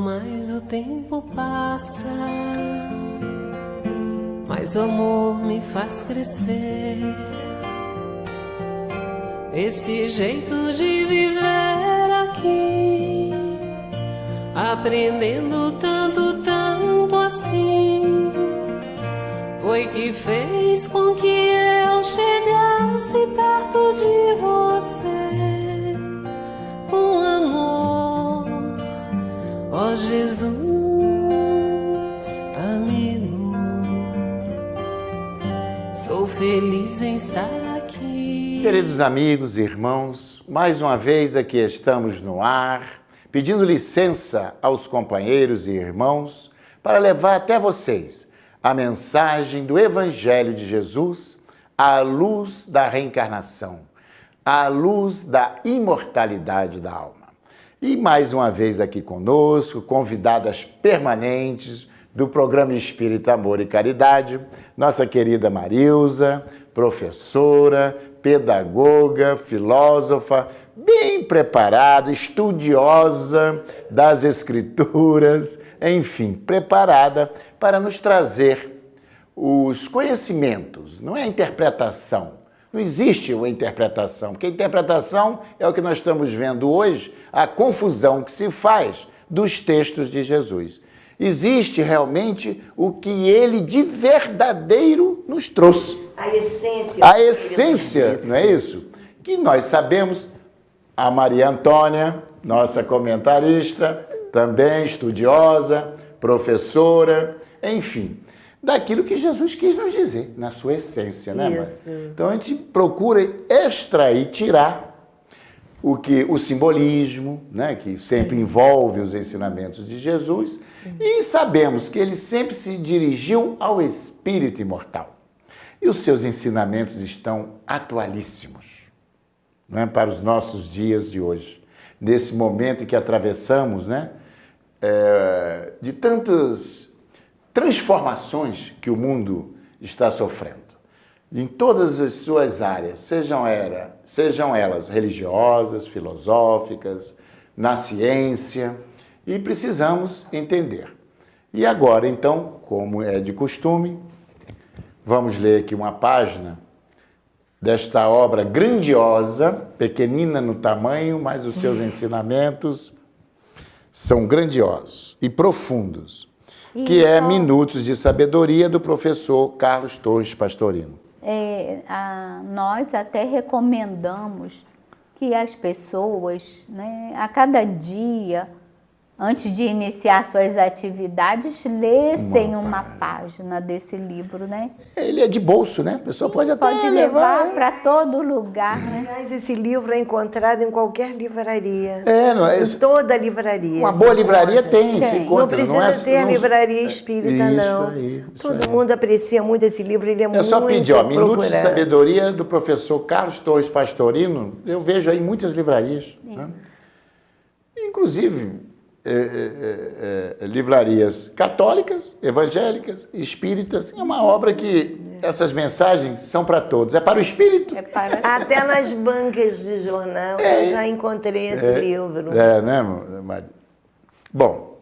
mais o tempo passa, mais o amor me faz crescer. Esse jeito de viver aqui, aprendendo tanto, tanto assim, foi que fez com que eu chegasse perto de você com amor, ó Jesus amigo. Sou feliz em estar aqui. Queridos amigos e irmãos, mais uma vez aqui estamos no ar, pedindo licença aos companheiros e irmãos para levar até vocês a mensagem do Evangelho de Jesus à luz da reencarnação, à luz da imortalidade da alma. E mais uma vez aqui conosco, convidadas permanentes do programa Espírita Amor e Caridade, nossa querida Marilza, professora, pedagoga, filósofa, bem preparada, estudiosa das Escrituras, enfim, preparada para nos trazer os conhecimentos, não é a interpretação. Não existe uma interpretação, porque a interpretação é o que nós estamos vendo hoje, a confusão que se faz dos textos de Jesus. Existe realmente o que ele de verdadeiro nos trouxe. A essência. A essência, não é isso? Que nós sabemos, a Maria Antônia, nossa comentarista, também estudiosa, professora, enfim, daquilo que Jesus quis nos dizer, na sua essência, né, Maria? Então a gente procura extrair, tirar o simbolismo, né, que sempre envolve os ensinamentos de Jesus, e sabemos que ele sempre se dirigiu ao espírito imortal. E os seus ensinamentos estão atualíssimos, né, para os nossos dias de hoje. Nesse momento em que atravessamos, né, de tantas transformações que o mundo está sofrendo, em todas as suas áreas, sejam elas religiosas, filosóficas, na ciência, e precisamos entender. E agora, então, como é de costume, vamos ler aqui uma página desta obra grandiosa, pequenina no tamanho, mas os seus ensinamentos são grandiosos e profundos, que é Minutos de Sabedoria, do professor Carlos Torres Pastorino. Nós até recomendamos que as pessoas, né, a cada dia, antes de iniciar suas atividades, lessem uma página desse livro, né? Ele é de bolso, né? A pessoa pode até levar para todo lugar, né? Aliás, esse livro é encontrado em qualquer livraria. Em toda livraria. Uma boa livraria se encontra. Não precisa ser livraria espírita, não. Todo mundo aprecia muito esse livro, ele é muito só pedir, Minutos de procurado. Sabedoria, do professor Carlos Torres Pastorino, eu vejo aí muitas livrarias. Né? Inclusive livrarias católicas, evangélicas, espíritas. É uma obra que essas mensagens são para todos. É para o espírito. Até nas bancas de jornal eu já encontrei esse livro. Né, Maria? Bom,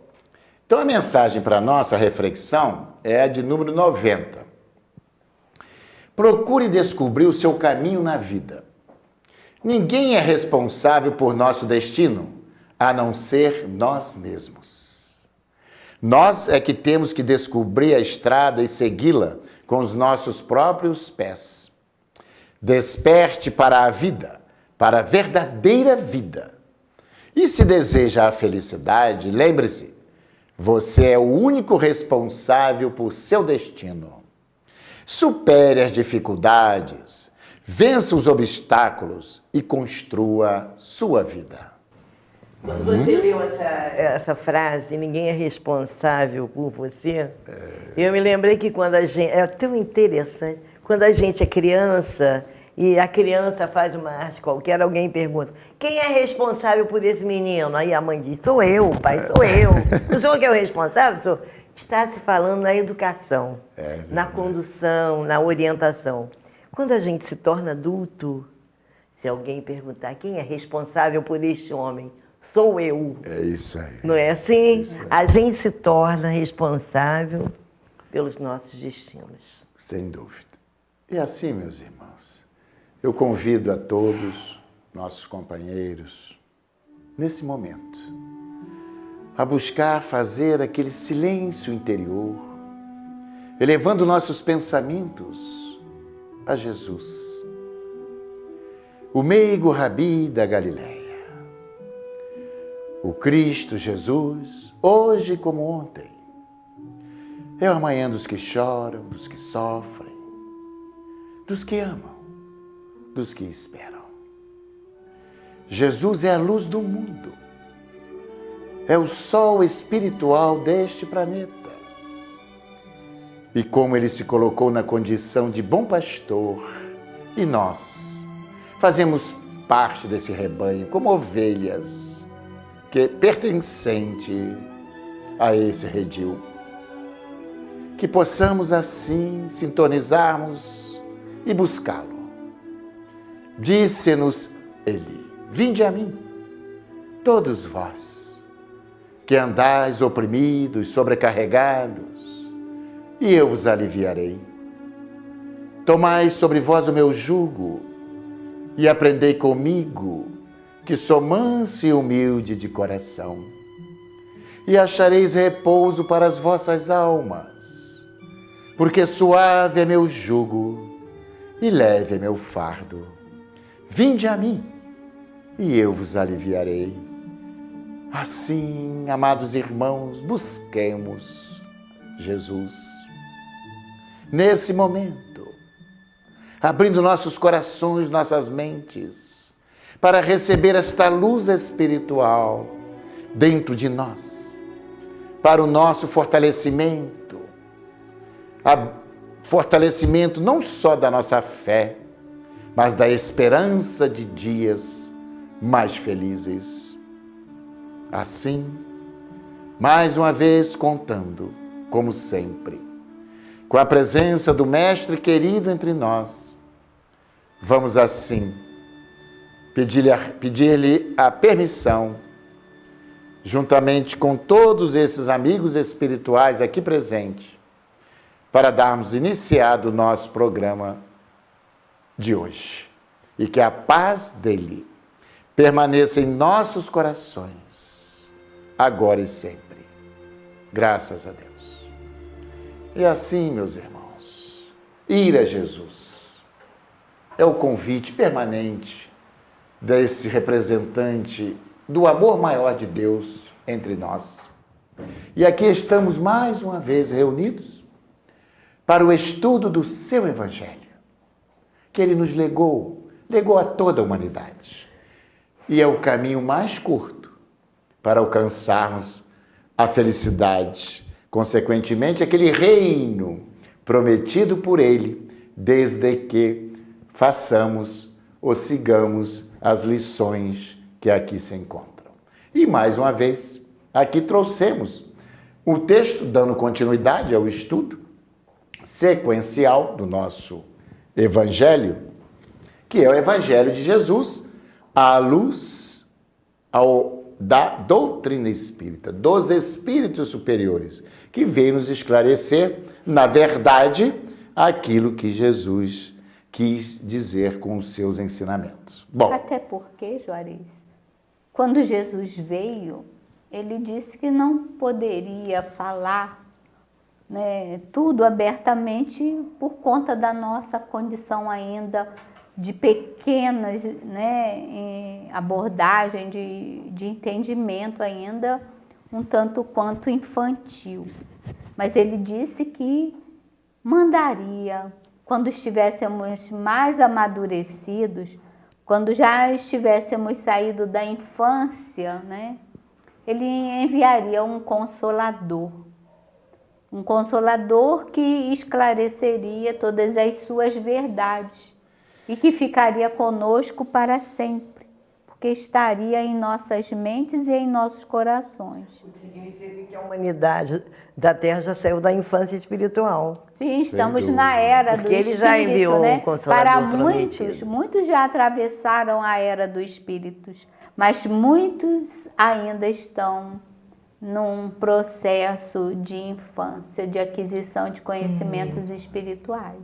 então a mensagem para a nossa reflexão é a de número 90. Procure descobrir o seu caminho na vida. Ninguém é responsável por nosso destino, a não ser nós mesmos. Nós é que temos que descobrir a estrada e segui-la com os nossos próprios pés. Desperte para a vida, para a verdadeira vida. E se deseja a felicidade, lembre-se, você é o único responsável por seu destino. Supere as dificuldades, vença os obstáculos e construa sua vida. Quando você leu essa frase, ninguém é responsável por você, eu me lembrei que quando a gente... É tão interessante. Quando a gente é criança e a criança faz uma arte qualquer, alguém pergunta, quem é responsável por esse menino? Aí a mãe diz, sou eu, o pai sou eu. O senhor que é o responsável? Sou. Está se falando na educação, na condução, na orientação. Quando a gente se torna adulto, se alguém perguntar quem é responsável por este homem, sou eu. É isso aí. Não é assim? A gente se torna responsável pelos nossos destinos. Sem dúvida. E assim, meus irmãos, eu convido a todos, nossos companheiros, nesse momento, a buscar fazer aquele silêncio interior, elevando nossos pensamentos a Jesus, o meigo Rabi da Galileia, o Cristo Jesus, hoje como ontem. É o amanhã dos que choram, dos que sofrem, dos que amam, dos que esperam. Jesus é a luz do mundo, é o sol espiritual deste planeta. E como ele se colocou na condição de bom pastor, e nós fazemos parte desse rebanho como ovelhas, que é pertencente a esse redil. Que possamos assim sintonizarmos e buscá-lo. Disse-nos ele: vinde a mim, todos vós, que andais oprimidos, sobrecarregados, e eu vos aliviarei. Tomai sobre vós o meu jugo e aprendei comigo, que sou manso e humilde de coração, e achareis repouso para as vossas almas, porque suave é meu jugo e leve é meu fardo. Vinde a mim e eu vos aliviarei. Assim, amados irmãos, busquemos Jesus. Nesse momento, abrindo nossos corações, nossas mentes, para receber esta luz espiritual dentro de nós, para o nosso fortalecimento, fortalecimento não só da nossa fé, mas da esperança de dias mais felizes. Assim, mais uma vez contando, como sempre, com a presença do Mestre querido entre nós, vamos assim pedir-lhe a permissão, juntamente com todos esses amigos espirituais aqui presentes, para darmos iniciado o nosso programa de hoje. E que a paz dele permaneça em nossos corações, agora e sempre. Graças a Deus. E assim, meus irmãos, ir a Jesus é o convite permanente desse representante do amor maior de Deus entre nós. E aqui estamos mais uma vez reunidos para o estudo do seu Evangelho, que ele nos legou a toda a humanidade. E é o caminho mais curto para alcançarmos a felicidade, consequentemente, aquele reino prometido por ele, desde que façamos ou sigamos as lições que aqui se encontram. E mais uma vez, aqui trouxemos o texto dando continuidade ao estudo sequencial do nosso Evangelho, que é o Evangelho de Jesus à luz da doutrina espírita, dos espíritos superiores, que vem nos esclarecer, na verdade, aquilo que Jesus quis dizer com os seus ensinamentos. Bom, até porque, Juarez, quando Jesus veio, ele disse que não poderia falar, né, tudo abertamente por conta da nossa condição ainda de pequenas, né, abordagem, de entendimento ainda um tanto quanto infantil. Mas ele disse que mandaria, quando estivéssemos mais amadurecidos, quando já estivéssemos saído da infância, né, ele enviaria um consolador que esclareceria todas as suas verdades e que ficaria conosco para sempre, porque estaria em nossas mentes e em nossos corações. Significa que a humanidade da Terra já saiu da infância espiritual. Sim, estamos na era do Porque Espírito, ele já enviou né? um Consolador Para prometido. muitos já atravessaram a era dos Espíritos, mas muitos ainda estão num processo de infância, de aquisição de conhecimentos espirituais.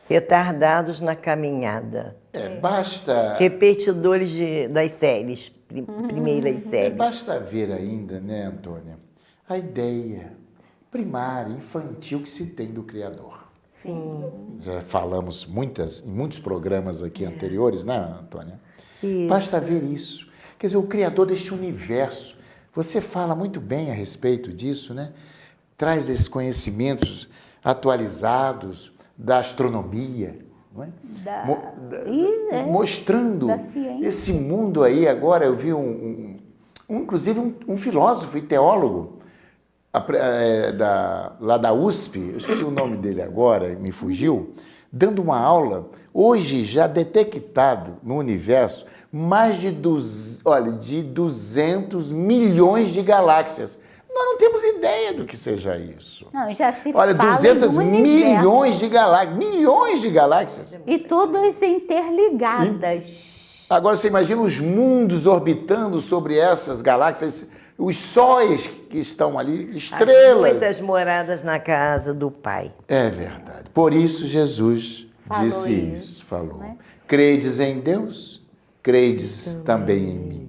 Retardados na caminhada. Basta... Repetidores das séries, primeiras séries. Basta ver ainda, né, Antônia, a ideia primária, infantil que se tem do Criador. Sim. Já falamos em muitos programas aqui anteriores, né, Antônia? Isso. Basta ver isso. Quer dizer, o Criador deste universo. Você fala muito bem a respeito disso, né? Traz esses conhecimentos atualizados da astronomia, não é? Mostrando esse mundo aí. Agora eu vi inclusive um filósofo e teólogo lá da USP, eu esqueci o nome dele agora, me fugiu, dando uma aula, hoje já detectado no universo, mais de 200 milhões de galáxias. Nós não temos ideia do que seja isso. Não, já se Olha, fala 200 do milhões de galáxias. Milhões de galáxias. E todas interligadas. Agora você imagina os mundos orbitando sobre essas galáxias, os sóis que estão ali, estrelas. Muitas moradas na casa do Pai. É verdade. Por isso Jesus disse isso, falou. Né? Credes em Deus, credes também em mim.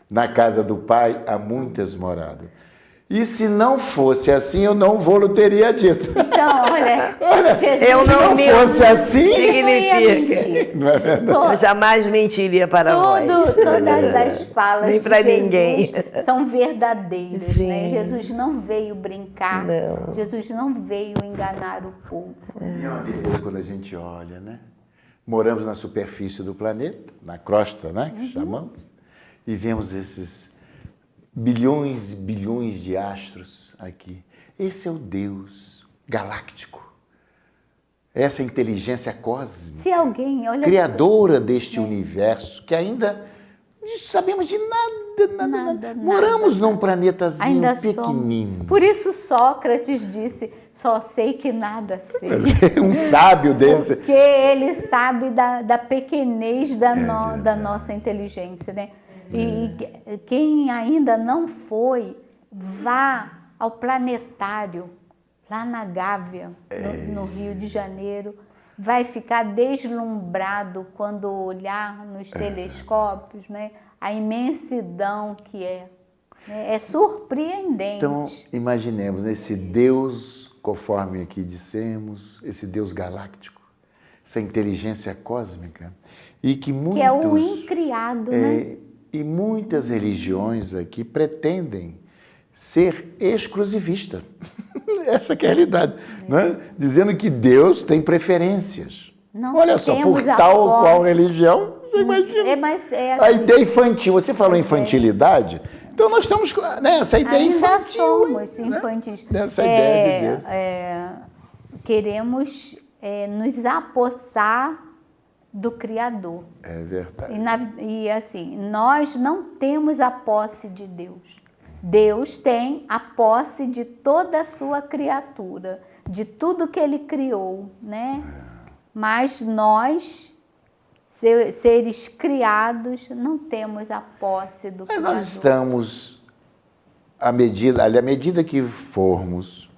Na casa do Pai há muitas moradas. E se não fosse assim, eu não vou teria dito. Então, olha, eu não fosse assim, significa. Não é verdade? Eu jamais mentiria para vós. Todas as falas nem para ninguém são verdadeiras. Né? Jesus não veio brincar. Não. Jesus não veio enganar o povo. É uma beleza quando a gente olha, né? Moramos na superfície do planeta, na crosta, né? Que chamamos, e vemos esses bilhões e bilhões de astros aqui. Esse é o Deus galáctico. Essa inteligência cósmica. Se alguém, olha, criadora deste universo, que ainda não sabemos de nada. Moramos num planetazinho pequenino. Somos. Por isso Sócrates disse, só sei que nada sei. Um sábio desse. Porque ele sabe da pequenez da nossa inteligência, né? E quem ainda não foi, vá ao planetário, lá na Gávea, no Rio de Janeiro. Vai ficar deslumbrado quando olhar nos telescópios, né? A imensidão que é. É surpreendente. Então, imaginemos esse Deus, conforme aqui dissemos, esse Deus galáctico, essa inteligência cósmica, e que muitos... Que é o incriado, né? E muitas religiões aqui pretendem ser exclusivista. Essa que é a realidade. Né? Dizendo que Deus tem preferências. Não, olha só, por tal ou qual religião, você imagina. A ideia infantil, você falou infantilidade, então nós estamos nessa ideia infantil. Ainda somos infantis. Nessa ideia de Deus. Queremos nos apossar do Criador. É verdade. E assim, nós não temos a posse de Deus. Deus tem a posse de toda a sua criatura, de tudo que Ele criou, né? Mas nós, seres criados, não temos a posse do Criador. Nós estamos, à medida que formos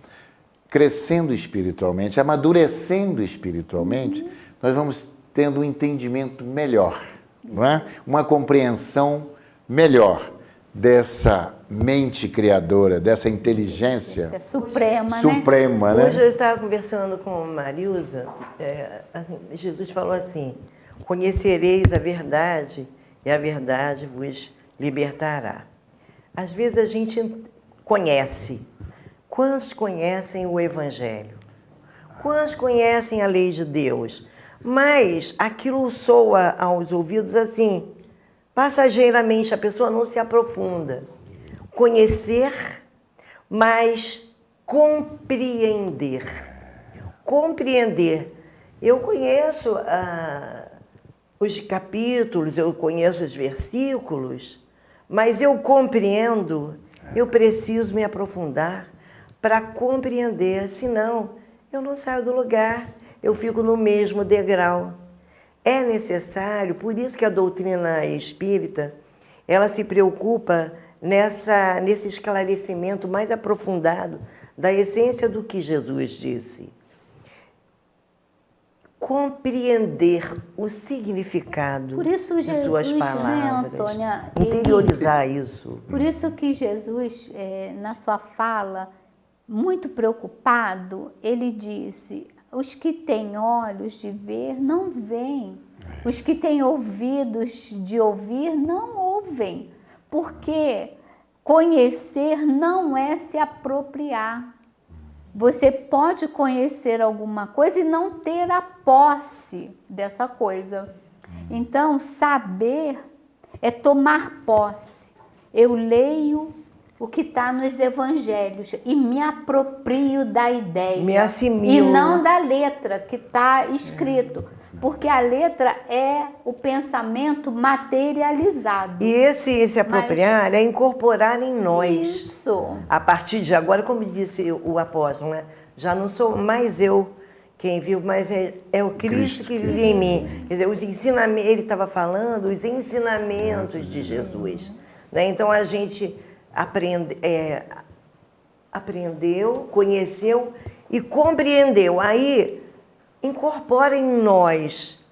crescendo espiritualmente, amadurecendo espiritualmente, nós vamos tendo um entendimento melhor, não é? Uma compreensão melhor dessa mente criadora, dessa inteligência suprema, né? Hoje eu estava conversando com a Marilza, Jesus falou assim, conhecereis a verdade e a verdade vos libertará. Às vezes a gente conhece. Quantos conhecem o Evangelho? Quantos conhecem a lei de Deus? Mas aquilo soa aos ouvidos assim, passageiramente, a pessoa não se aprofunda. Conhecer, mas compreender. Compreender. Eu conheço os capítulos, eu conheço os versículos, mas eu compreendo, eu preciso me aprofundar para compreender, senão eu não saio do lugar. Eu fico no mesmo degrau. É necessário, por isso que a doutrina espírita, ela se preocupa nesse esclarecimento mais aprofundado da essência do que Jesus disse. Compreender o significado Por isso de Jesus, suas né, palavras, Antônia, interiorizar isso. Por isso que Jesus, na sua fala, muito preocupado, ele disse: os que têm olhos de ver não veem, os que têm ouvidos de ouvir não ouvem, porque conhecer não é se apropriar. Você pode conhecer alguma coisa e não ter a posse dessa coisa. Então, saber é tomar posse. Eu leio o que está nos evangelhos e me aproprio da ideia. Me assimilo. E não da letra que está escrito. Porque a letra é o pensamento materializado. E esse apropriar é incorporar em nós. Isso. A partir de agora, como disse o apóstolo, né? Já não sou mais eu quem vive, mas é o Cristo que vive em mim. Quer dizer, os ensinamentos, ele estava falando, os ensinamentos de Jesus. Né? Então a gente aprendeu, conheceu e compreendeu. Aí incorpora em nós,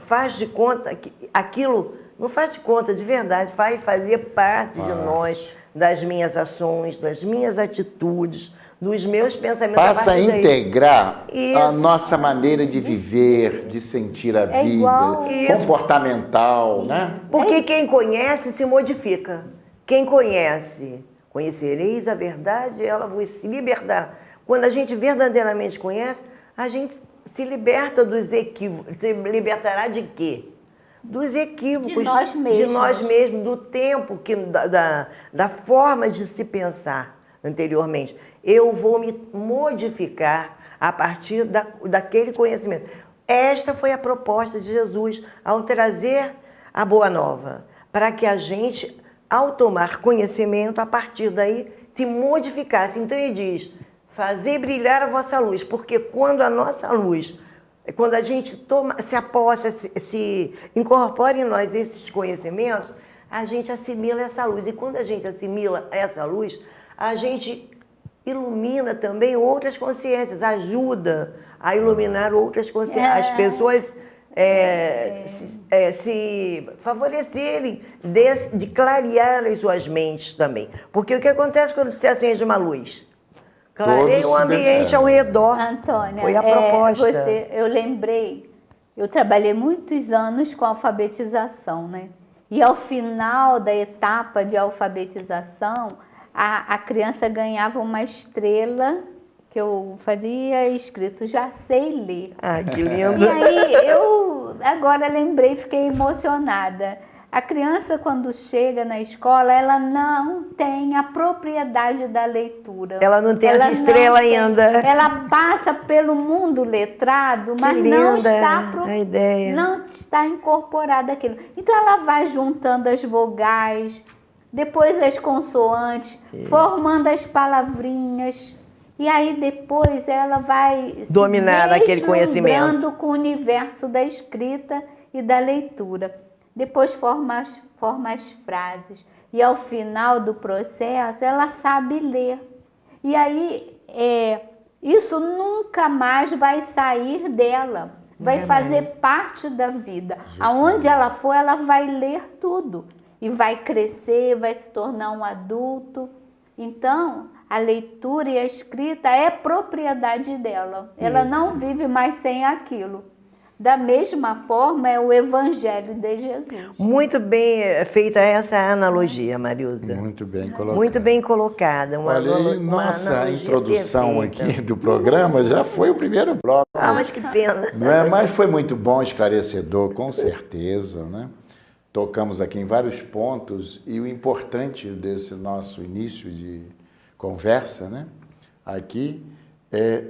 faz de conta que aquilo, não faz de conta de verdade, faz fazer parte de nós, das minhas ações, das minhas atitudes, dos meus pensamentos. Passa a integrar a Isso. nossa maneira de viver, de sentir a vida, igual- comportamental, né? Porque quem conhece se modifica. Quem conhece, conhecereis a verdade, ela vos libertará. Quando a gente verdadeiramente conhece, a gente se liberta dos equívocos. Se libertará de quê? Dos equívocos. De nós mesmos. De nós mesmos, do tempo, da forma de se pensar anteriormente. Eu vou me modificar a partir daquele conhecimento. Esta foi a proposta de Jesus ao trazer a Boa Nova, para que a gente, ao tomar conhecimento, a partir daí se modificasse. Então ele diz: fazer brilhar a vossa luz, porque quando a nossa luz, quando a gente se aposta, se incorpora em nós esses conhecimentos, a gente assimila essa luz. E quando a gente assimila essa luz, a gente ilumina também outras consciências, ajuda a iluminar outras consciências. As pessoas se favorecerem de clarear as suas mentes também. Porque o que acontece quando se acende uma luz? Clareia o ambiente ao redor. Antônia, Foi a proposta. Eu lembrei, eu trabalhei muitos anos com alfabetização, né? E ao final da etapa de alfabetização, a criança ganhava uma estrela que eu fazia escrito "já sei ler". Ah, que lindo. E aí eu agora lembrei, fiquei emocionada. A criança, quando chega na escola, ela não tem a propriedade da leitura. Ela não tem essa estrela ainda. Ela passa pelo mundo letrado, mas não está a ideia. não está incorporada aquilo. Então ela vai juntando as vogais, depois as consoantes, formando as palavrinhas. E aí depois ela vai dominar aquele conhecimento com o universo da escrita e da leitura. Depois forma as frases. E ao final do processo, ela sabe ler. E aí, isso nunca mais vai sair dela. Vai fazer parte da vida. Aonde ela for, ela vai ler tudo. E vai crescer, vai se tornar um adulto. Então, a leitura e a escrita é propriedade dela. Ela não vive mais sem aquilo. Da mesma forma, é o Evangelho de Jesus. Muito bem feita essa analogia, Marilza. Muito bem colocado. Muito bem colocada. Olha, nossa introdução aqui do programa já foi o primeiro bloco. Ah, mas que pena. Não é? Mas foi muito bom, esclarecedor, com certeza, né? Tocamos aqui em vários pontos e o importante desse nosso início de conversa, né? Aqui é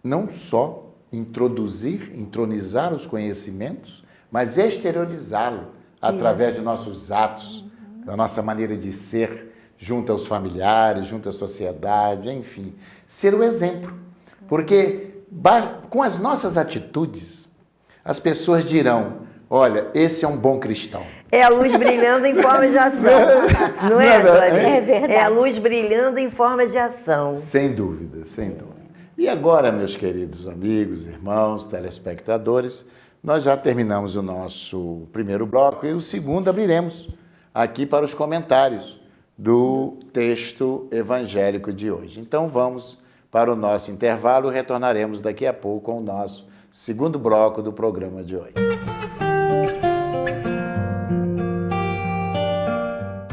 não só entronizar os conhecimentos, mas exteriorizá-lo através de nossos atos, da nossa maneira de ser, junto aos familiares, junto à sociedade, enfim, ser o exemplo. Porque com as nossas atitudes, as pessoas dirão: olha, esse é um bom cristão. É a luz brilhando em forma de ação. Não é, Antônia? É verdade. É a luz brilhando em forma de ação. Sem dúvida, sem dúvida. E agora, meus queridos amigos, irmãos, telespectadores, nós já terminamos o nosso primeiro bloco e o segundo abriremos aqui para os comentários do texto evangélico de hoje. Então vamos para o nosso intervalo e retornaremos daqui a pouco com o nosso segundo bloco do programa de hoje.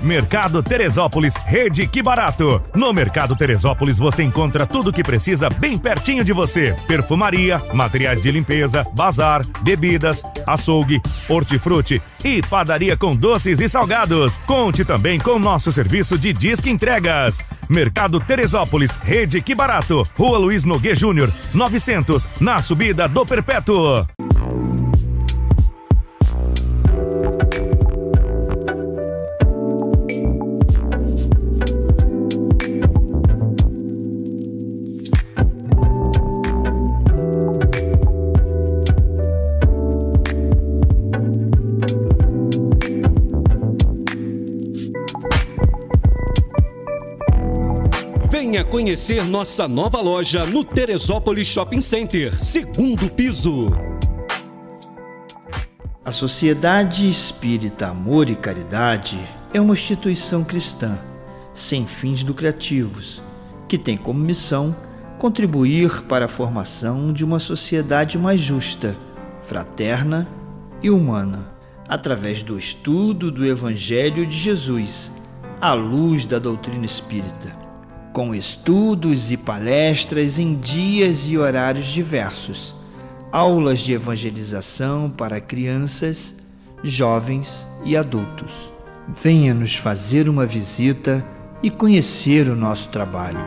Mercado Teresópolis, Rede Que Barato. No Mercado Teresópolis você encontra tudo o que precisa bem pertinho de você. Perfumaria, materiais de limpeza, bazar, bebidas, açougue, hortifruti e padaria com doces e salgados. Conte também com nosso serviço de disque entregas. Mercado Teresópolis, Rede Que Barato. Rua Luiz Nogueira Júnior, 900, na subida do Perpétuo. Venha conhecer nossa nova loja no Teresópolis Shopping Center, segundo piso. A Sociedade Espírita Amor e Caridade é uma instituição cristã, sem fins lucrativos, que tem como missão contribuir para a formação de uma sociedade mais justa, fraterna e humana, através do estudo do Evangelho de Jesus, à luz da doutrina espírita, com estudos e palestras em dias e horários diversos, aulas de evangelização para crianças, jovens e adultos. Venha nos fazer uma visita e conhecer o nosso trabalho.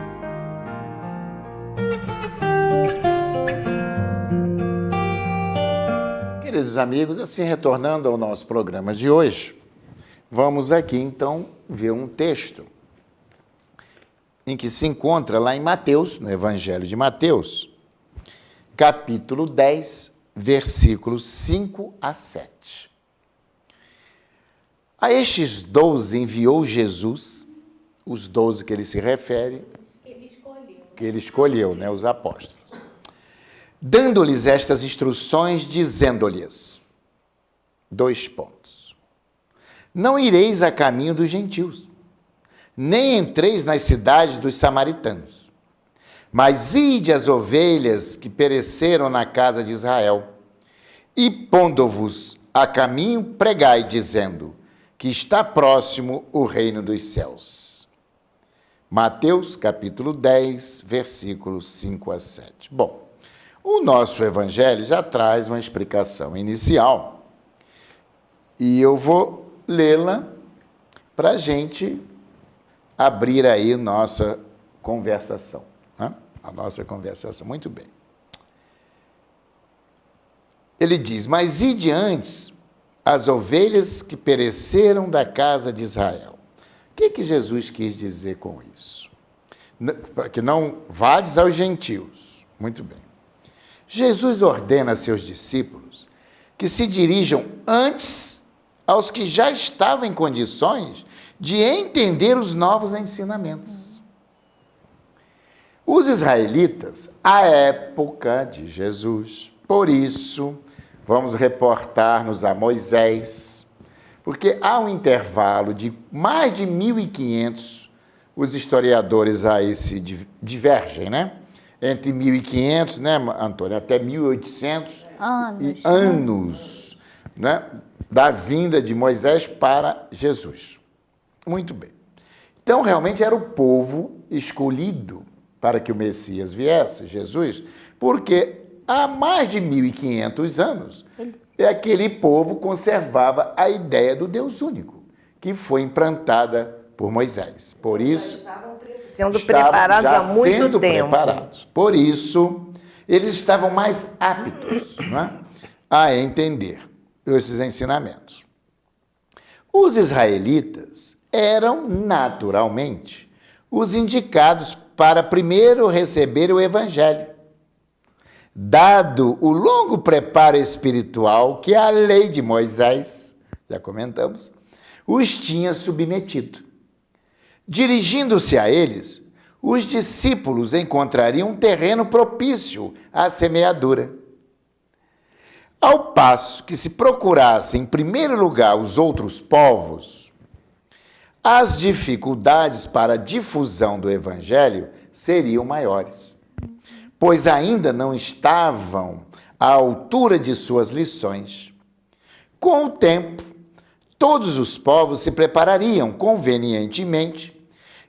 Queridos amigos, assim retornando ao nosso programa de hoje, vamos aqui então ver um texto em que se encontra lá em Mateus, no Evangelho de Mateus, capítulo 10, versículos 5 a 7. A estes 12 enviou Jesus, os 12 que ele se refere, que ele escolheu, né, os apóstolos, dando-lhes estas instruções, dizendo-lhes, 2 pontos, não ireis a caminho dos gentios, nem entreis nas cidades dos samaritanos, mas ide as ovelhas que pereceram na casa de Israel, e pondo-vos a caminho, pregai, dizendo, que está próximo o reino dos céus. Mateus, capítulo 10, versículos 5 a 7. Bom, o nosso evangelho já traz uma explicação inicial, e eu vou lê-la para a gente abrir aí nossa conversação, né? A nossa conversação. Muito bem. Ele diz, mas ide antes as ovelhas que pereceram da casa de Israel. O que Jesus quis dizer com isso? Para que não vades aos gentios. Muito bem. Jesus ordena a seus discípulos que se dirijam antes aos que já estavam em condições de entender os novos ensinamentos. Os israelitas, à época de Jesus, por isso, vamos reportar-nos a Moisés, porque há um intervalo de mais de 1.500, os historiadores aí se divergem, né? Entre 1.500, né, Antônia, até 1.800 anos, né, da vinda de Moisés para Jesus. Muito bem. Então, realmente era o povo escolhido para que o Messias viesse, Jesus, porque há mais de 1.500 anos, aquele povo conservava a ideia do Deus único, que foi implantada por Moisés. Por isso, sendo preparados há muito tempo. Preparados. Por isso, eles estavam mais aptos, não é, a entender esses ensinamentos. Os israelitas eram, naturalmente, os indicados para primeiro receber o Evangelho, dado o longo preparo espiritual que a lei de Moisés já comentamos, os tinha submetido. Dirigindo-se a eles, os discípulos encontrariam um terreno propício à semeadura. Ao passo que, se procurasse em primeiro lugar os outros povos, as dificuldades para a difusão do evangelho seriam maiores, pois ainda não estavam à altura de suas lições. Com o tempo, todos os povos se preparariam convenientemente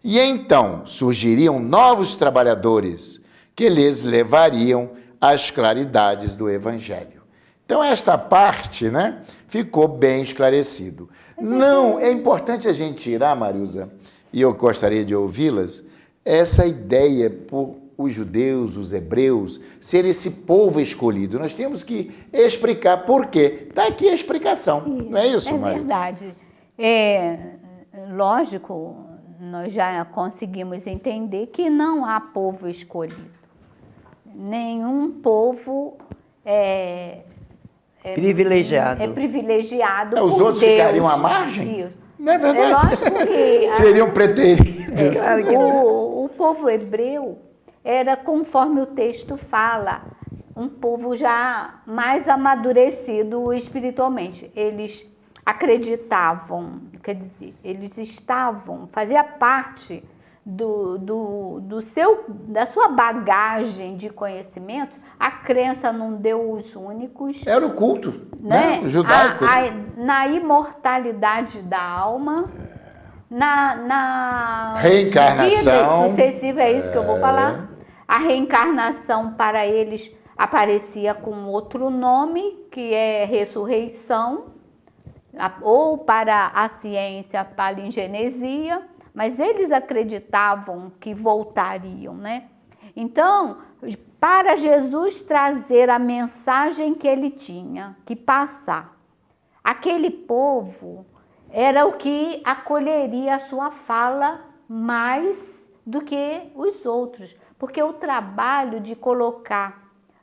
e então surgiriam novos trabalhadores que lhes levariam às claridades do evangelho. Então, esta parte, né, ficou bem esclarecido. Não, é importante a gente tirar, Marilza, e eu gostaria de ouvi-las, essa ideia por os judeus, os hebreus, ser esse povo escolhido. Nós temos que explicar por quê. Está aqui a explicação, não é isso, Maria? É verdade. Lógico, nós já conseguimos entender que não há povo escolhido. Nenhum povo privilegiado. É privilegiado Os por outros Deus. ficariam à margem? Isso. Não é verdade? É lógico que seriam preteridos. Claro que o povo hebreu era, conforme o texto fala, um povo já mais amadurecido espiritualmente. Eles acreditavam, quer dizer, eles fazia parte da sua bagagem de conhecimentos, a crença num Deus único. Era o culto, né? Judaico. Na imortalidade da alma, na reencarnação. vida sucessiva, é isso que eu vou falar. A reencarnação para eles aparecia com outro nome, que é ressurreição, ou para a ciência, palingenesia, mas eles acreditavam que voltariam, né? Então, para Jesus trazer a mensagem que ele tinha que passar, aquele povo era o que acolheria a sua fala mais do que os outros, porque o trabalho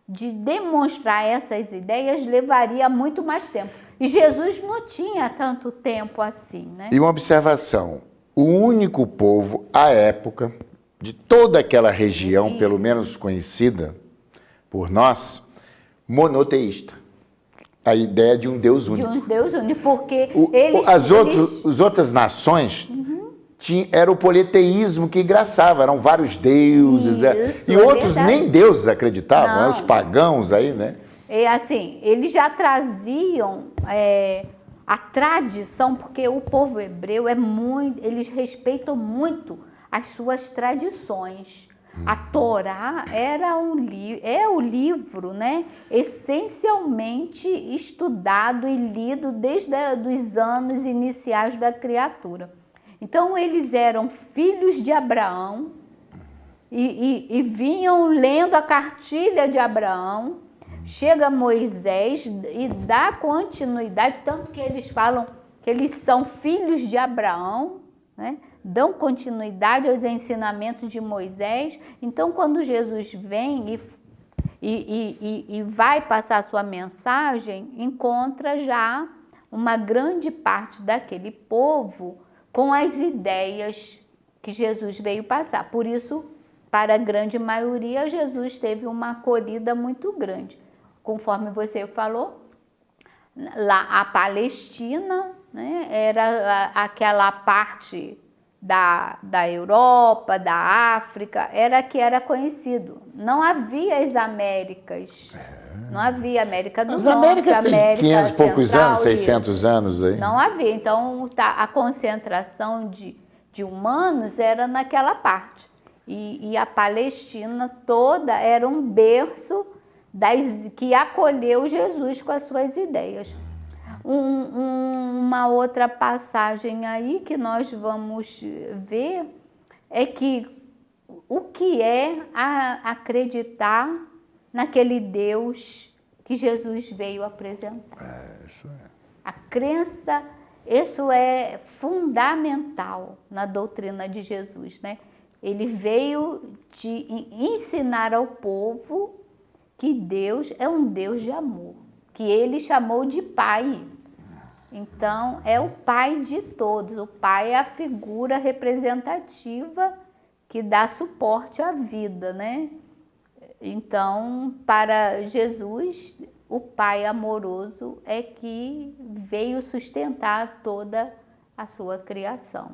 de demonstrar essas ideias levaria muito mais tempo. E Jesus não tinha tanto tempo assim, né? E uma observação, o único povo à época de toda aquela região, pelo menos conhecida por nós, monoteísta. A ideia de um Deus único. De um Deus único, porque as outras nações era o politeísmo que engraçava, eram vários deuses, Isso, e outros verdade. nem deuses acreditavam, Não. Os pagãos aí, né? Assim, eles já traziam a tradição, porque o povo hebreu eles respeitam muito as suas tradições. A Torá é o livro, né, essencialmente estudado e lido desde os anos iniciais da criatura. Então, eles eram filhos de Abraão e vinham lendo a cartilha de Abraão. Chega Moisés e dá continuidade, tanto que eles falam que eles são filhos de Abraão, né? Dão continuidade aos ensinamentos de Moisés. Então, quando Jesus vem e vai passar a sua mensagem, encontra já uma grande parte daquele povo com as ideias que Jesus veio passar. Por isso, para a grande maioria, Jesus teve uma acolhida muito grande. Conforme você falou, lá a Palestina, né, era aquela parte da Europa, da África, era que era conhecido. Não havia as Américas. Não havia América do Norte, As Américas têm 500 e poucos Central, anos, 600 anos aí. não havia. Então, a concentração de humanos era naquela parte. E a Palestina toda era um berço que acolheu Jesus com as suas ideias. Uma outra passagem aí que nós vamos ver é que o que é acreditar naquele Deus que Jesus veio apresentar. Isso é. A crença, isso é fundamental na doutrina de Jesus, né? Ele veio ensinar ao povo que Deus é um Deus de amor, que ele chamou de Pai. Então, é o pai de todos. O pai é a figura representativa que dá suporte à vida, né? Então, para Jesus, o pai amoroso é que veio sustentar toda a sua criação.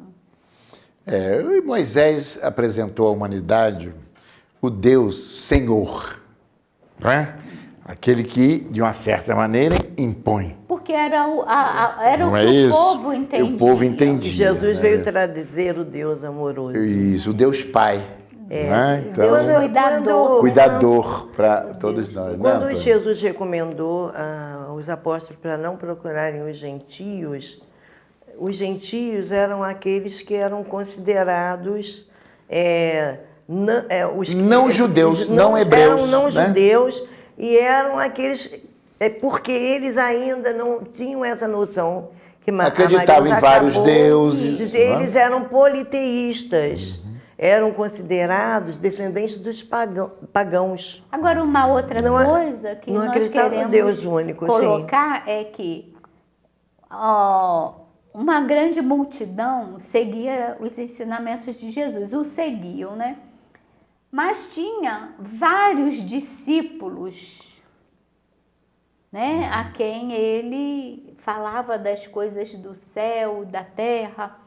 Moisés apresentou à humanidade o Deus Senhor, não é? Aquele que, de uma certa maneira, impõe. Porque era o Não é que isso? o povo entendia. O povo entendia. Jesus né? veio trazer o Deus amoroso. Isso, o Deus Pai. Né? Então, Deus cuidador. cuidador para todos nós. Quando né, Jesus recomendou aos apóstolos para não procurarem os gentios eram aqueles que eram considerados não judeus, não hebreus. Eram não né? judeus e eram aqueles... porque eles ainda não tinham essa noção que acreditavam em vários deuses. Eles eram politeístas. Eram considerados descendentes dos pagãos. Agora, uma outra coisa que não nós acreditavam queremos em Deus único, colocar é que uma grande multidão seguia os ensinamentos de Jesus, o seguiam, né? Mas tinha vários discípulos, né? A quem ele falava das coisas do céu, da terra,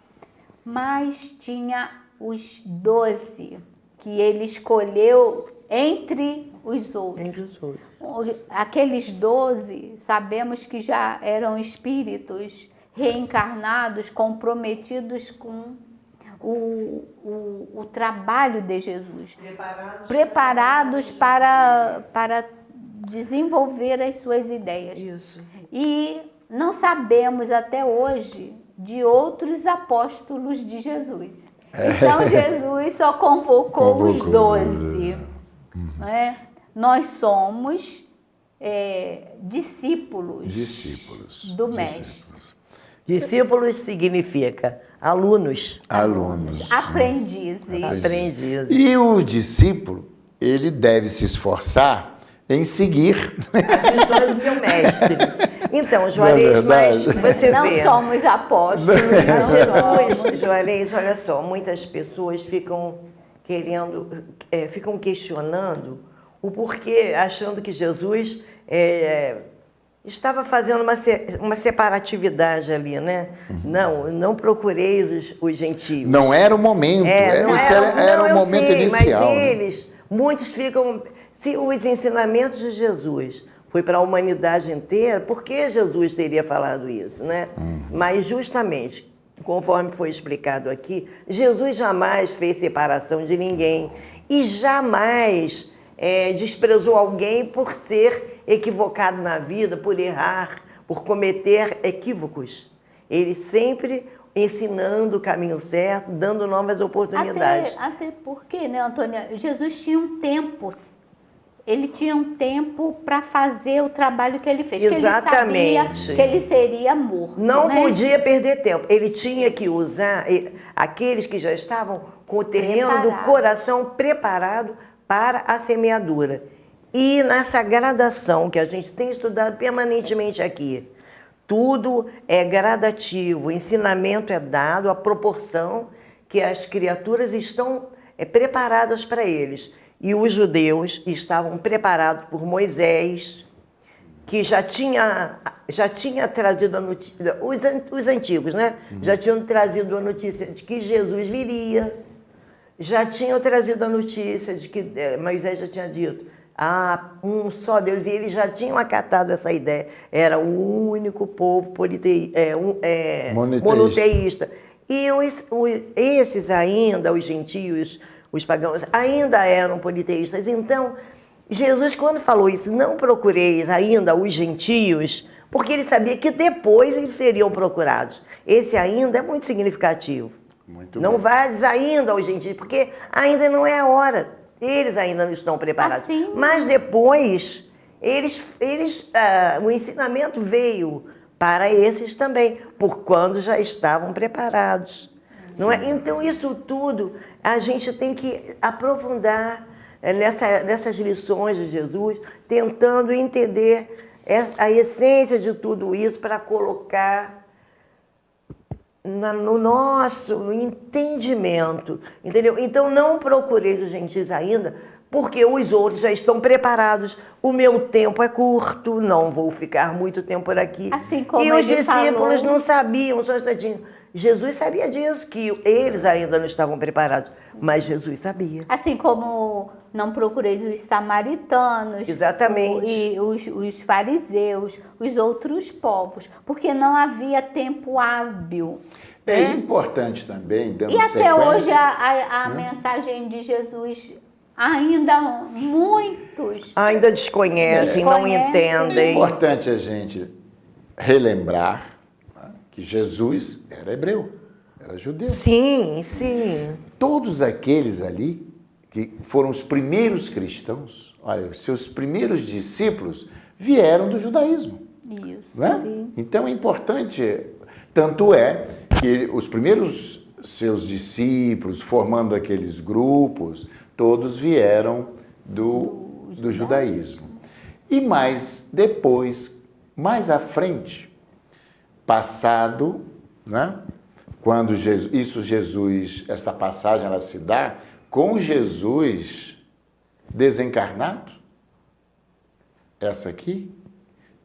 mas tinha os 12 que ele escolheu entre os outros. Entre os outros. Aqueles 12, sabemos que já eram espíritos reencarnados, comprometidos com o trabalho de Jesus. Preparados para desenvolver as suas ideias. Isso. E não sabemos até hoje de outros apóstolos de Jesus. Então, Jesus só convocou os 12. Né? Nós somos discípulos do Mestre. Discípulos significa alunos. Aprendizes. Aprendizes. E o discípulo, ele deve se esforçar em seguir As lições do seu mestre. Então, Juarez, mas você Não vê... somos apóstolos. Jesus, Juarez, olha só, muitas pessoas ficam ficam questionando o porquê, achando que Jesus estava fazendo uma separatividade ali, né? Não procureis os gentios. Não era o momento, era o momento inicial. Mas muitos ficam... Se os ensinamentos de Jesus foi para a humanidade inteira, por que Jesus teria falado isso, né? Mas justamente, conforme foi explicado aqui, Jesus jamais fez separação de ninguém e jamais desprezou alguém por ser equivocado na vida, por errar, por cometer equívocos. Ele sempre ensinando o caminho certo, dando novas oportunidades. Até porque, né, Antônia, Jesus tinha um tempo. Ele tinha um tempo para fazer o trabalho que ele fez. Exatamente. Que ele sabia que ele seria morto. Não né? podia perder tempo. Ele tinha que usar aqueles que já estavam com o terreno do coração preparado para a semeadura. E nessa gradação que a gente tem estudado permanentemente aqui, tudo é gradativo, o ensinamento é dado à proporção que as criaturas estão preparadas para eles. E os judeus estavam preparados por Moisés, que já tinha trazido a notícia, os antigos, né? Já tinham trazido a notícia de que Jesus viria, já tinham trazido a notícia de que Moisés já tinha dito, um só Deus, e eles já tinham acatado essa ideia, era o único povo monoteísta. E esses ainda, os gentios, os pagãos, ainda eram politeístas. Então, Jesus, quando falou isso, não procureis ainda os gentios, porque ele sabia que depois eles seriam procurados. Esse ainda é muito significativo. Não vais ainda aos gentios, porque ainda não é a hora. Eles ainda não estão preparados. Assim, mas depois, o ensinamento veio para esses também, por quando já estavam preparados. Não é? Então, isso tudo a gente tem que aprofundar nessas lições de Jesus, tentando entender a essência de tudo isso para colocar no entendimento, entendeu? Então não procurei os gentios ainda, porque os outros já estão preparados. O meu tempo é curto, não vou ficar muito tempo por aqui. Assim como e os ele discípulos falou... não sabiam, só tadinho. Jesus sabia disso, que eles ainda não estavam preparados, mas Jesus sabia. Assim como não procureis os samaritanos, Exatamente. E os fariseus, os outros povos, porque não havia tempo hábil. É né? importante também, dando E até sequência, hoje a mensagem de Jesus ainda muitos Ainda desconhecem, não Desconhecem. é entendem. importante a gente relembrar, né, que Jesus era hebreu, era judeu. Sim, sim. Todos aqueles ali que foram os primeiros cristãos, olha, os seus primeiros discípulos vieram do judaísmo. isso. Não é? Então é importante, tanto é que os primeiros seus discípulos, formando aqueles grupos, todos vieram do judaísmo. E mais depois, mais à frente, passado, né? Quando Jesus, essa passagem ela se dá com Jesus desencarnado. Essa aqui,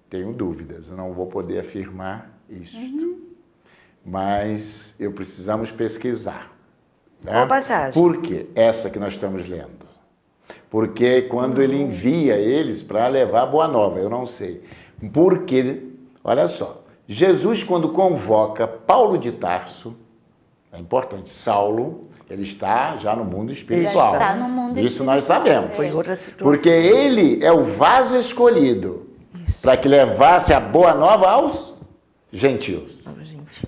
tenho dúvidas, eu não vou poder afirmar isto. Mas precisamos pesquisar. Né? Qual passagem? Por quê? Essa que nós estamos lendo. Porque quando ele envia eles para levar a boa nova, eu não sei. Porque, olha só, Jesus quando convoca Paulo de Tarso, é importante, Saulo, ele está já no mundo espiritual. Já está no mundo Isso nós sabemos. Foi outra situação. Porque ele é o vaso escolhido para que levasse a boa nova aos gentios.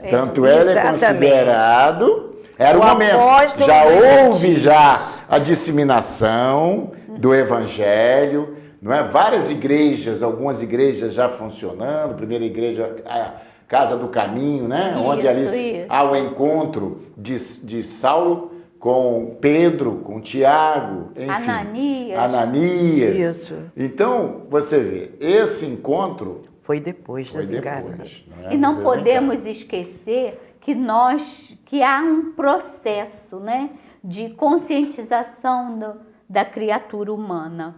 Tanto ele é Exatamente. considerado, era o momento, apóstolo já dos houve gentios. já a disseminação do evangelho, não é? Várias igrejas, algumas igrejas já funcionando, primeira igreja, a Casa do Caminho, né? Onde ali isso. há o encontro de Saulo com Pedro, com Tiago, enfim. Ananias. Isso. Então, você vê, esse encontro Foi depois foi das encarnas. depois. Né? E não Do podemos esquecer que há um processo, né, de conscientização da criatura humana.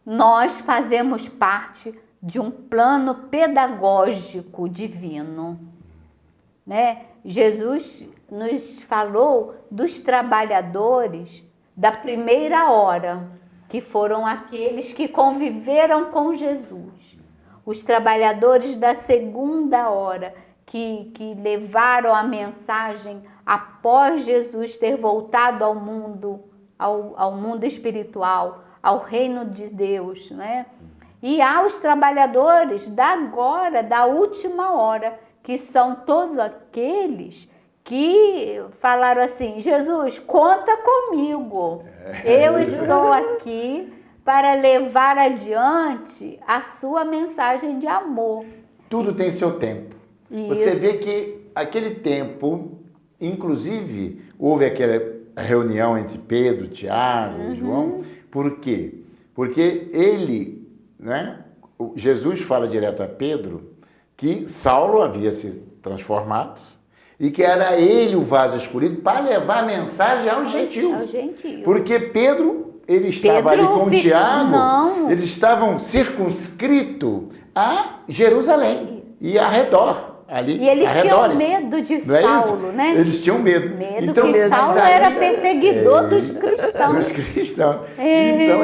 Nós fazemos parte de um plano pedagógico divino, né? Jesus nos falou dos trabalhadores da primeira hora, que foram aqueles que conviveram com Jesus. Os trabalhadores da segunda hora, que levaram a mensagem após Jesus ter voltado ao mundo espiritual, ao reino de Deus, né? E há os trabalhadores da última hora, que são todos aqueles que falaram assim: Jesus, conta comigo, eu estou aqui para levar adiante a sua mensagem de amor. Tudo tem seu tempo. Isso. Você vê que aquele tempo, inclusive, houve aquela reunião entre Pedro, Tiago e João. Por quê? Porque ele, né, Jesus fala direto a Pedro que Saulo havia se transformado e que era ele o vaso escolhido para levar a mensagem aos gentios. Porque Pedro, ele estava ali com Tiago, eles estavam circunscritos a Jerusalém e arredor. Ali, e eles arredores. tinham medo de Não é Saulo, isso? né? Eles tinham medo. Então, que Saulo era perseguidor dos cristãos. Dos cristãos. Então,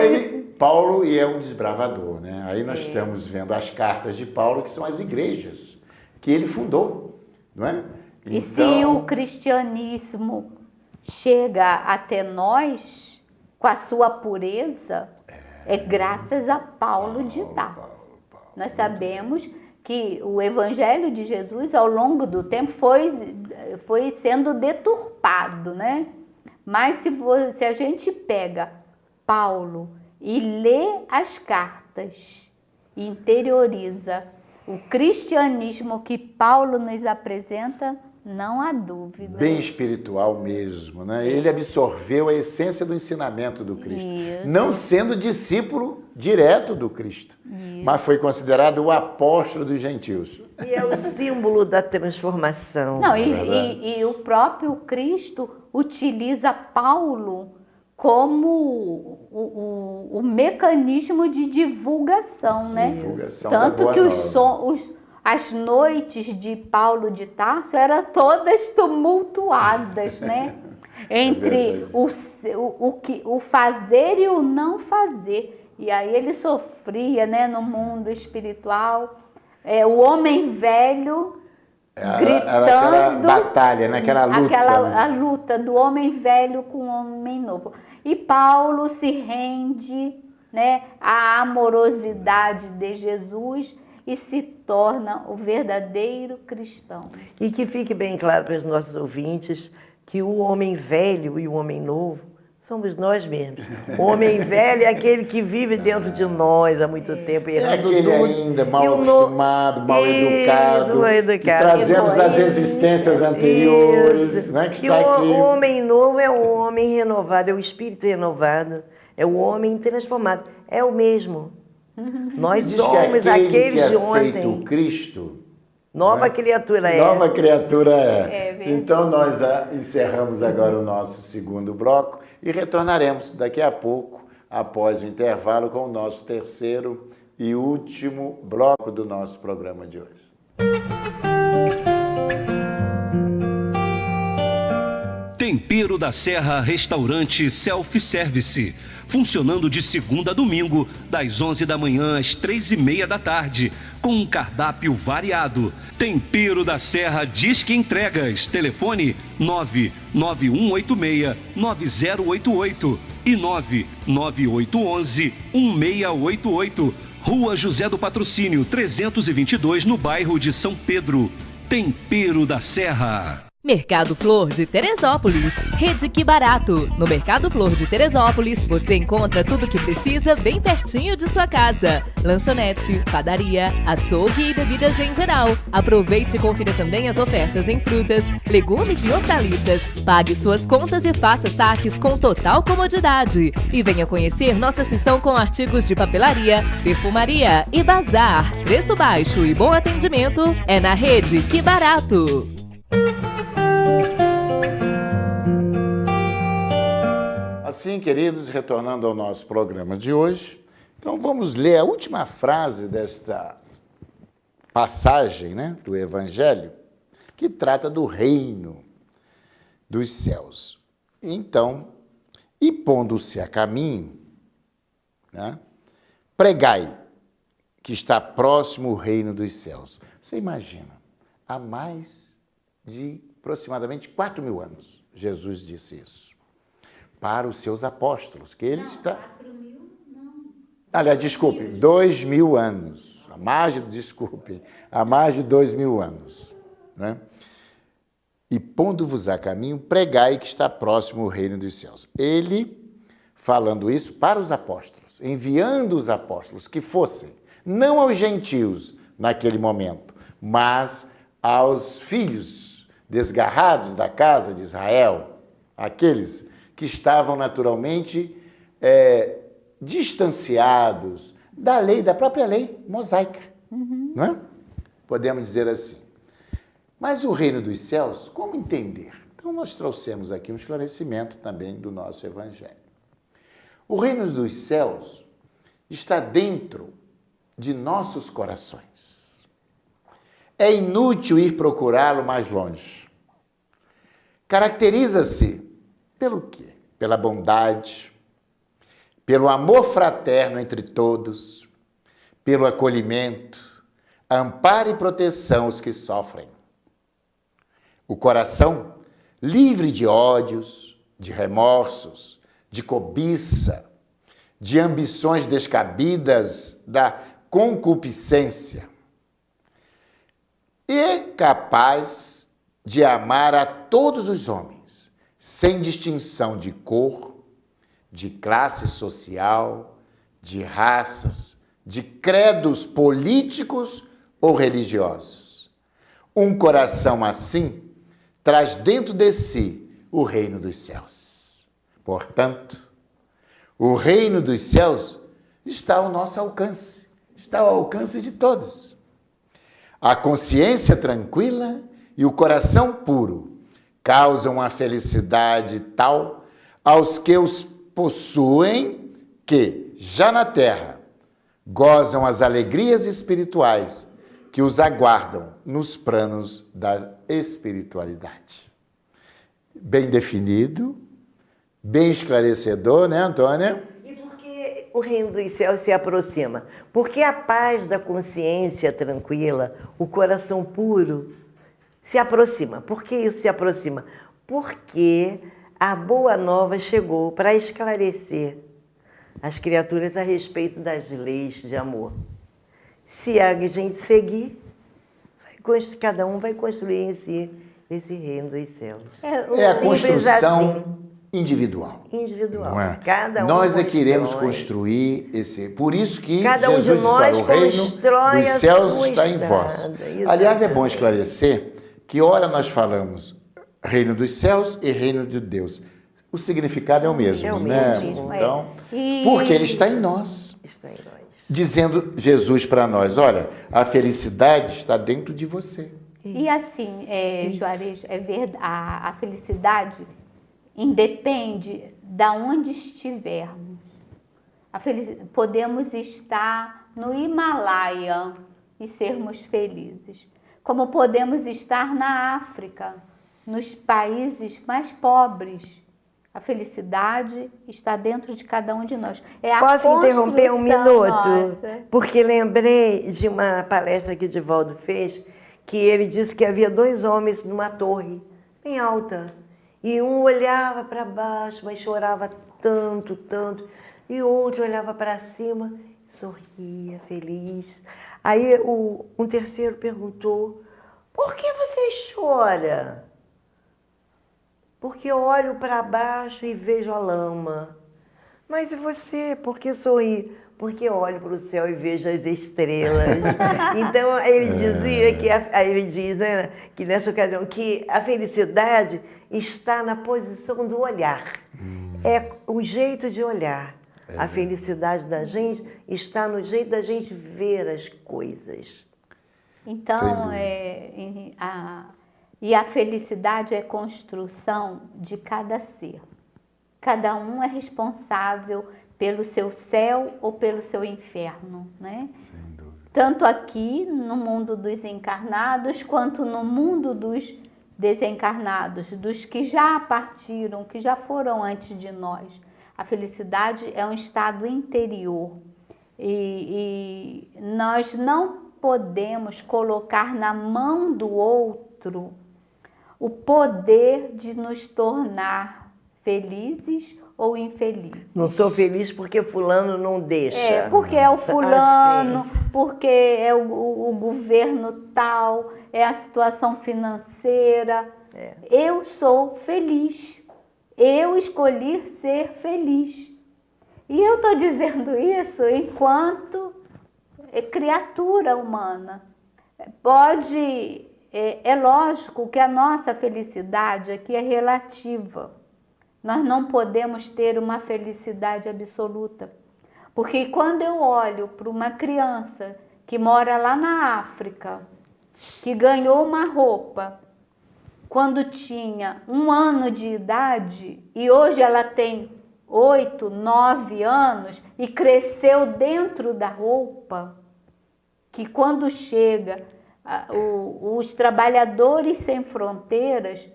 Paulo é um desbravador, né? Aí nós estamos vendo as cartas de Paulo, que são as igrejas que ele fundou, não é? E se o cristianismo chega até nós com a sua pureza, é graças a Paulo de Tarso. Nós sabemos que o evangelho de Jesus, ao longo do tempo, foi sendo deturpado, né? Mas se a gente pega Paulo e lê as cartas, e interioriza o cristianismo que Paulo nos apresenta, Não há dúvida. Bem espiritual mesmo, né? Ele absorveu a essência do ensinamento do Cristo, Isso. não sendo discípulo direto do Cristo, mas foi considerado o apóstolo dos gentios. E é o símbolo da transformação. Não, e o próprio Cristo utiliza Paulo como o mecanismo de divulgação, né? Divulgação da Tanto Boa que Nova. as noites de Paulo de Tarso eram todas tumultuadas, né? Entre o fazer e o não fazer. E aí ele sofria, né, no mundo espiritual. O homem velho gritando. Era aquela batalha, né? Aquela luta. A luta do homem velho com o homem novo. E Paulo se rende, né, à amorosidade de Jesus e se torna o verdadeiro cristão. E que fique bem claro para os nossos ouvintes que o homem velho e o homem novo somos nós mesmos. O homem velho é aquele que vive dentro de nós há muito tempo, errando aquele tudo. ainda mal E o acostumado, mal educado, mal que educado. trazemos das existências anteriores, Isso. né, que E está aqui. o homem novo é o homem renovado, é o espírito renovado, é o homem transformado, é o mesmo. Nós Diz somos que aquele aqueles que de aceita ontem. o Cristo, Nova né? criatura é. Nova criatura É é. verdade. Então nós encerramos agora o nosso segundo bloco e retornaremos daqui a pouco, após o intervalo, com o nosso terceiro e último bloco do nosso programa de hoje. Tempero da Serra Restaurante Self-Service. Funcionando de segunda a domingo, das 11 da manhã às 3:30 da tarde, com um cardápio variado. Tempero da Serra Disque Entregas. Telefone 99186-9088 e 99811-1688. Rua José do Patrocínio, 322, no bairro de São Pedro. Tempero da Serra. Mercado Flor de Teresópolis, Rede Que Barato. No Mercado Flor de Teresópolis, você encontra tudo o que precisa bem pertinho de sua casa. Lanchonete, padaria, açougue e bebidas em geral. Aproveite e confira também as ofertas em frutas, legumes e hortaliças. Pague suas contas e faça saques com total comodidade. E venha conhecer nossa seção com artigos de papelaria, perfumaria e bazar. Preço baixo e bom atendimento é na Rede Que Barato. Assim, queridos, retornando ao nosso programa de hoje, então vamos ler a última frase desta passagem, né, do Evangelho, que trata do reino dos céus. Então, e pondo-se a caminho, né, pregai que está próximo o reino dos céus. Você imagina, há mais de aproximadamente 4.000 anos, Jesus disse isso para os seus apóstolos, que ele está... 4.000, não. Aliás, desculpe, 2.000 anos. Há mais de 2.000 anos. Né? E pondo-vos a caminho, pregai que está próximo o reino dos céus. Ele, falando isso para os apóstolos, enviando os apóstolos que fossem, não aos gentios naquele momento, mas aos filhos desgarrados da casa de Israel, aqueles que estavam naturalmente distanciados da lei, da própria lei mosaica. Não é? Podemos dizer assim. Mas o reino dos céus, como entender? Então nós trouxemos aqui um esclarecimento também do nosso Evangelho. O reino dos céus está dentro de nossos corações. É inútil ir procurá-lo mais longe. Caracteriza-se pelo quê? Pela bondade, pelo amor fraterno entre todos, pelo acolhimento, amparo e proteção aos que sofrem. O coração livre de ódios, de remorsos, de cobiça, de ambições descabidas, da concupiscência. E capaz de amar a todos os homens, sem distinção de cor, de classe social, de raças, de credos políticos ou religiosos. Um coração assim traz dentro de si o reino dos céus. Portanto, o reino dos céus está ao nosso alcance, está ao alcance de todos. A consciência tranquila e o coração puro causam a felicidade tal aos que os possuem, que, já na terra, gozam as alegrias espirituais que os aguardam nos planos da espiritualidade. Bem definido, bem esclarecedor, né, Antônia? E por que o reino dos céus se aproxima? Porque a paz da consciência tranquila, o coração puro, se aproxima. Por que isso se aproxima? Porque a boa nova chegou para esclarecer as criaturas a respeito das leis de amor. Se a gente seguir, cada um vai construir em si esse reino dos céus. É a construção assim, individual. individual. Não é? Cada um nós é que constrói. iremos construir esse. Por isso que Cada um de Jesus nós disse: o reino constrói dos a céus sua está em estrada. vós. Exatamente. Aliás, é bom esclarecer que ora nós falamos reino dos céus e reino de Deus. O significado é o mesmo, É o né? mesmo, é. Então, E- porque ele está em nós. Está em nós. Dizendo Jesus para nós: olha, a felicidade está dentro de você. E assim, Juarez, é verdade, a felicidade independe de onde estivermos. Podemos estar no Himalaia e sermos felizes, como podemos estar na África, nos países mais pobres. A felicidade está dentro de cada um de nós. É a Posso interromper um construção minuto? nossa. Porque lembrei de uma palestra que Divaldo fez, que ele disse que havia 2 homens numa torre, bem alta, e um olhava para baixo, mas chorava tanto, tanto, e o outro olhava para cima, sorria, feliz. Aí um terceiro perguntou: por que você chora? Porque eu olho para baixo e vejo a lama. Mas e você, por que sorri? Porque eu olho para o céu e vejo as estrelas. Então, ele dizia que, aí ele diz, né, que nessa ocasião, que a felicidade está na posição do olhar. É o jeito de olhar. A felicidade da gente está no jeito da gente ver as coisas. Então, Sem e a felicidade é construção de cada ser. Cada um é responsável pelo seu céu ou pelo seu inferno, né? Sem dúvida. Tanto aqui no mundo dos encarnados, quanto no mundo dos desencarnados, dos que já partiram, que já foram antes de nós. A felicidade é um estado interior e nós não podemos colocar na mão do outro o poder de nos tornar felizes ou infelizes. Não sou feliz porque fulano não deixa. Porque é o fulano, Assim. porque é o governo tal, é a situação financeira. Eu sou feliz. Eu escolhi ser feliz. E eu estou dizendo isso enquanto criatura humana. É lógico que a nossa felicidade aqui é relativa. Nós não podemos ter uma felicidade absoluta. Porque quando eu olho para uma criança que mora lá na África, que ganhou uma roupa quando tinha 1 ano de idade e hoje ela tem 8, 9 anos e cresceu dentro da roupa, que quando chega os trabalhadores sem fronteiras,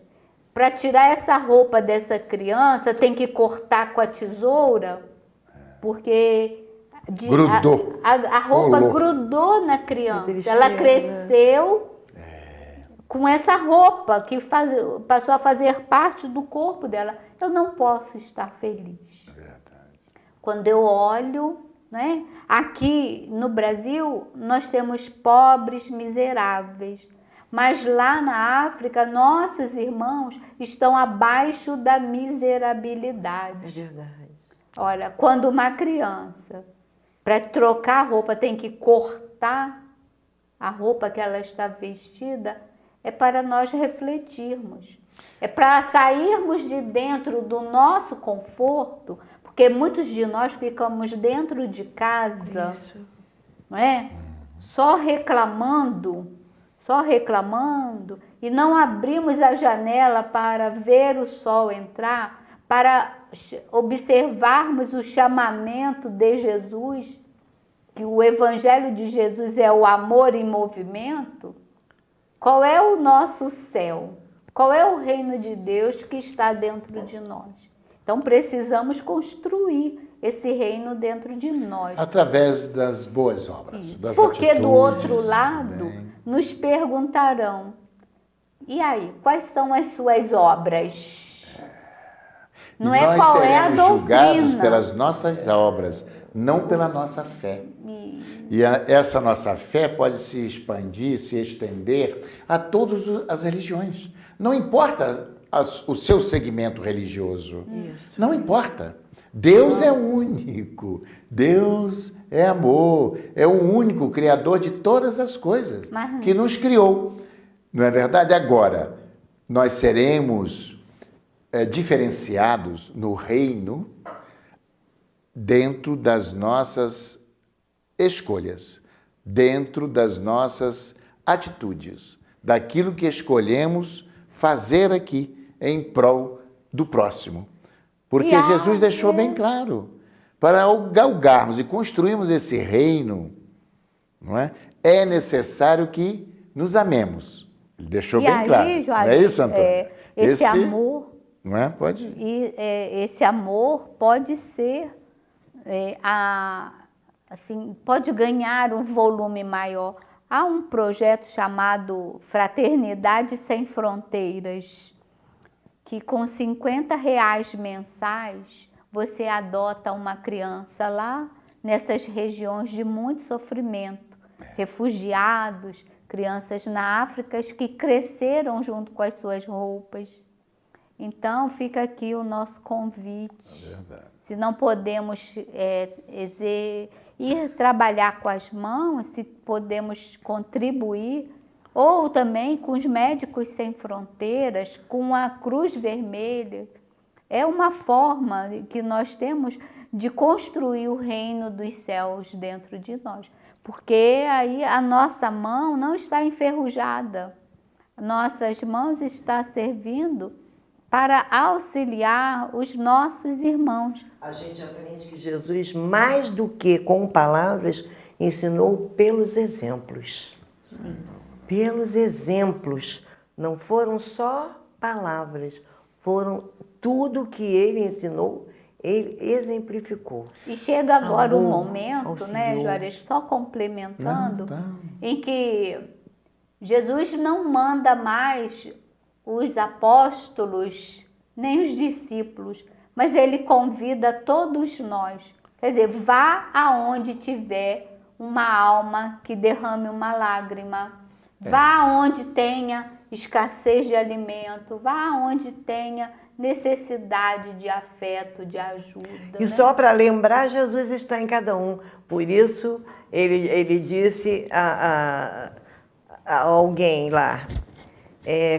para tirar essa roupa dessa criança, tem que cortar com a tesoura, porque Grudou. a roupa Colou. grudou na criança. tristeza, Ela né? cresceu com essa roupa que passou a fazer parte do corpo dela. Eu não posso estar feliz. Quando eu olho, né? Aqui no Brasil, nós temos pobres miseráveis. Mas lá na África, nossos irmãos estão abaixo da miserabilidade. É verdade. Olha, quando uma criança, para trocar a roupa, tem que cortar a roupa que ela está vestida, é para nós refletirmos. É para sairmos de dentro do nosso conforto, porque muitos de nós ficamos dentro de casa, não é? Só reclamando, e não abrimos a janela para ver o sol entrar, para observarmos o chamamento de Jesus, que o Evangelho de Jesus é o amor em movimento. Qual é o nosso céu? Qual é o reino de Deus que está dentro de nós? Então precisamos construir esse reino dentro de nós. Através das boas obras, das Porque atitudes, do outro lado também. nos perguntarão, e aí, quais são as suas obras? Não é qual é a nós seremos julgados doutrina. pelas nossas obras, não pela nossa fé. E essa nossa fé pode se expandir, se estender a todas as religiões. Não importa o seu segmento religioso. Não importa. Deus é único. Deus é amor. É o único criador de todas as coisas que nos criou. Não é verdade? Agora, nós seremos diferenciados no reino dentro das nossas escolhas, dentro das nossas atitudes, daquilo que escolhemos fazer aqui em prol do próximo. Porque Jesus deixou bem claro, para galgarmos e construirmos esse reino, não é? É necessário que nos amemos. Ele deixou bem claro. Juarez, não é isso, Antônio? Esse amor, não é? Pode. Esse amor pode ser assim, pode ganhar um volume maior. Há um projeto chamado Fraternidade Sem Fronteiras, que com R$50 mensais você adota uma criança lá nessas regiões de muito sofrimento, refugiados, crianças na África que cresceram junto com as suas roupas. Então fica aqui o nosso convite. É verdade. Se não podemos ir trabalhar com as mãos, se podemos contribuir, ou também com os Médicos Sem Fronteiras, com a Cruz Vermelha. É uma forma que nós temos de construir o reino dos céus dentro de nós. Porque aí a nossa mão não está enferrujada. Nossas mãos estão servindo para auxiliar os nossos irmãos. A gente aprende que Jesus, mais do que com palavras, ensinou pelos exemplos. Sim. Pelos exemplos. Não foram só palavras, foram tudo que ele ensinou, ele exemplificou. E chega agora o momento, né, Juarez, só complementando, em que Jesus não manda mais os apóstolos, nem os discípulos, mas ele convida todos nós. Quer dizer, vá aonde tiver uma alma que derrame uma lágrima, vá aonde tenha escassez de alimento, vá aonde tenha necessidade de afeto, de ajuda. E só para lembrar, Jesus está em cada um. Por isso, ele disse a alguém lá,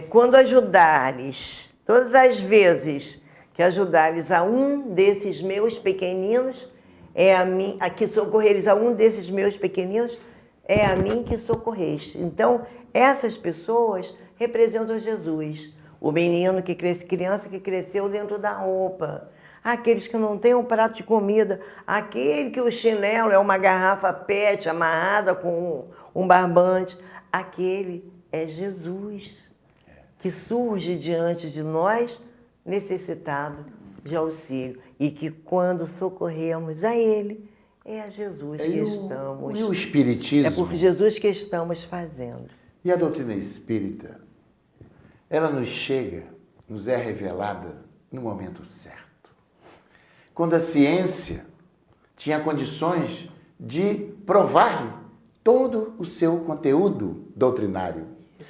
quando ajudares, todas as vezes que ajudares a um desses meus pequeninos, a que socorreres a um desses meus pequeninos, é a mim que socorreste. Então, essas pessoas representam Jesus. O menino criança que cresceu dentro da roupa. Aqueles que não têm um prato de comida. Aquele que o chinelo é uma garrafa PET amarrada com um barbante. Aquele é Jesus, que surge diante de nós necessitado de auxílio. E que quando socorremos a Ele, é a Jesus que estamos. E o Espiritismo? É por Jesus que estamos fazendo. E a doutrina espírita? Ela nos chega, nos é revelada no momento certo. Quando a ciência tinha condições de provar todo o seu conteúdo doutrinário.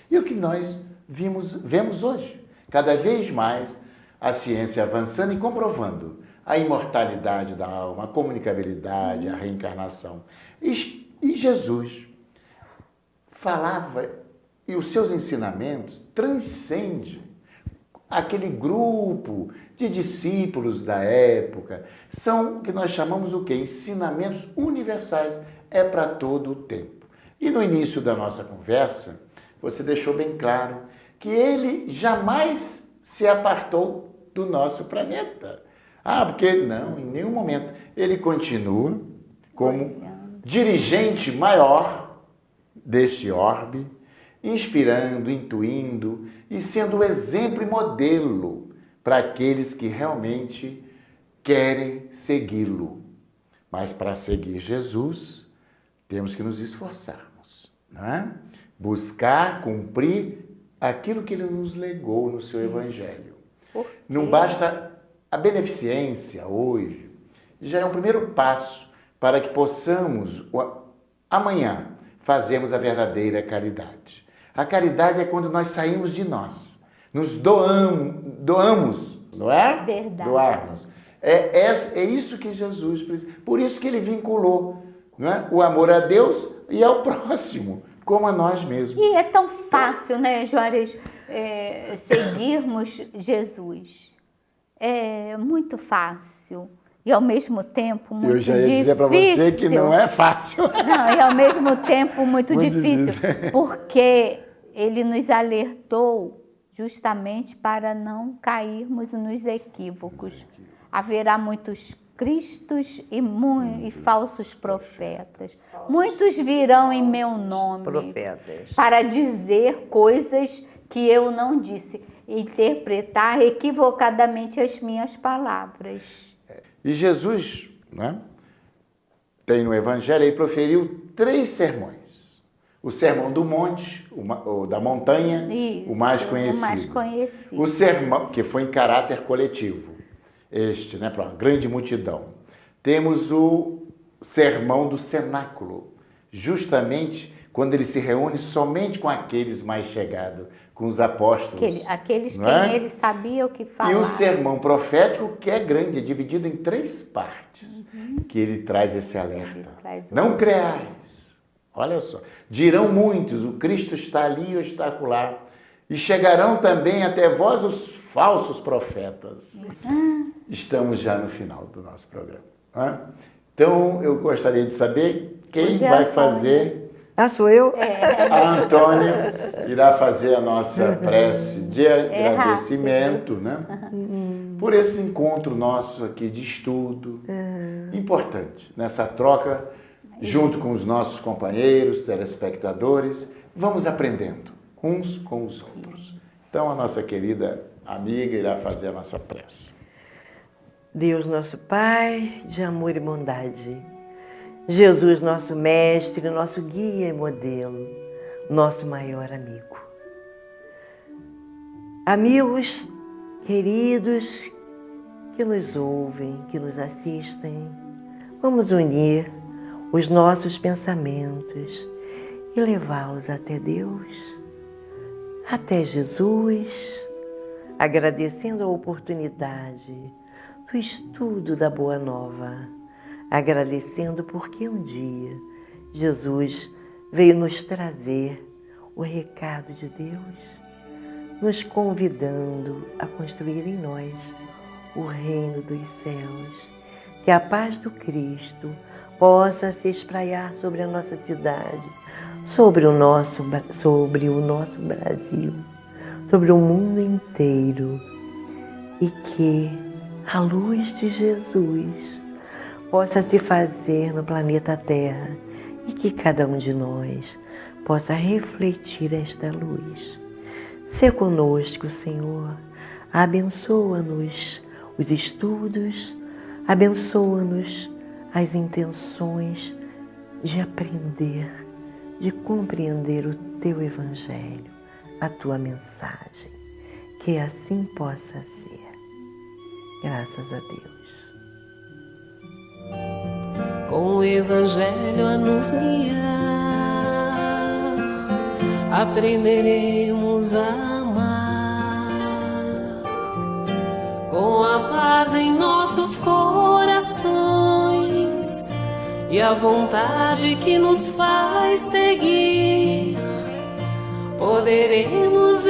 E o que nós vemos hoje. Cada vez mais a ciência avançando e comprovando a imortalidade da alma, a comunicabilidade, a reencarnação. E Jesus falava, e os seus ensinamentos transcendem aquele grupo de discípulos da época. São o que nós chamamos o quê? Ensinamentos universais. É para todo o tempo. E no início da nossa conversa, você deixou bem claro que ele jamais se apartou do nosso planeta. Porque não, em nenhum momento. Ele continua como dirigente maior deste orbe, inspirando, intuindo e sendo o exemplo e modelo para aqueles que realmente querem segui-lo. Mas para seguir Jesus, temos que nos esforçarmos, não é? Buscar, cumprir aquilo que ele nos legou no seu Evangelho. Não basta a beneficência hoje, já é um primeiro passo para que possamos, amanhã, fazermos a verdadeira caridade. A caridade é quando nós saímos de nós, nos doamos, não é? Verdade. Doarmos. É isso que Jesus precisa. Por isso que ele vinculou, não é? O amor a Deus e ao próximo, como a nós mesmos. E é tão fácil, né, Juarez, seguirmos Jesus. É muito fácil. E ao mesmo tempo muito difícil. Eu já ia dizer para você que não é fácil. Não, e ao mesmo tempo muito difícil. Porque ele nos alertou justamente para não cairmos nos equívocos. Haverá muitos cristos e falsos profetas. Muitos virão em meu nome para dizer coisas que eu não disse, interpretar equivocadamente as minhas palavras. E Jesus, né, tem no Evangelho, ele proferiu 3 sermões. O Sermão do Monte, o da montanha, Isso, o mais conhecido. O mais conhecido. O sermão, que foi em caráter coletivo, né, para uma grande multidão. Temos o Sermão do Cenáculo, justamente quando ele se reúne somente com aqueles mais chegados, com os apóstolos. Aqueles que ele sabia o que falar. E o sermão profético, que é grande, é dividido em 3 partes, que ele traz esse alerta. Não creais. Olha só. Dirão muitos, o Cristo está ali ou está acolá. E chegarão também até vós os falsos profetas. Estamos já no final do nosso programa. Né? Então, eu gostaria de saber quem vai fazer... sou eu? A Antônia irá fazer a nossa prece de agradecimento, né? Por esse encontro nosso aqui de estudo, importante, nessa troca, junto com os nossos companheiros, telespectadores, vamos aprendendo uns com os outros. Então, a nossa querida amiga irá fazer a nossa prece. Deus, nosso Pai, de amor e bondade, Jesus, nosso mestre, nosso guia e modelo, nosso maior amigo. Amigos queridos que nos ouvem, que nos assistem, vamos unir os nossos pensamentos e levá-los até Deus, até Jesus, agradecendo a oportunidade do estudo da Boa Nova, agradecendo porque um dia Jesus veio nos trazer o recado de Deus, nos convidando a construir em nós o reino dos céus, que a paz do Cristo possa se espraiar sobre a nossa cidade, sobre o nosso Brasil, sobre o mundo inteiro, e que a luz de Jesus possa se fazer no planeta Terra e que cada um de nós possa refletir esta luz. Sê conosco, Senhor, abençoa-nos os estudos, abençoa-nos as intenções de aprender, de compreender o Teu Evangelho, a Tua mensagem. Que assim possa ser. Graças a Deus. Com o Evangelho a nos guiar, aprenderemos a amar. Com a paz em nossos corações e a vontade que nos faz seguir, poderemos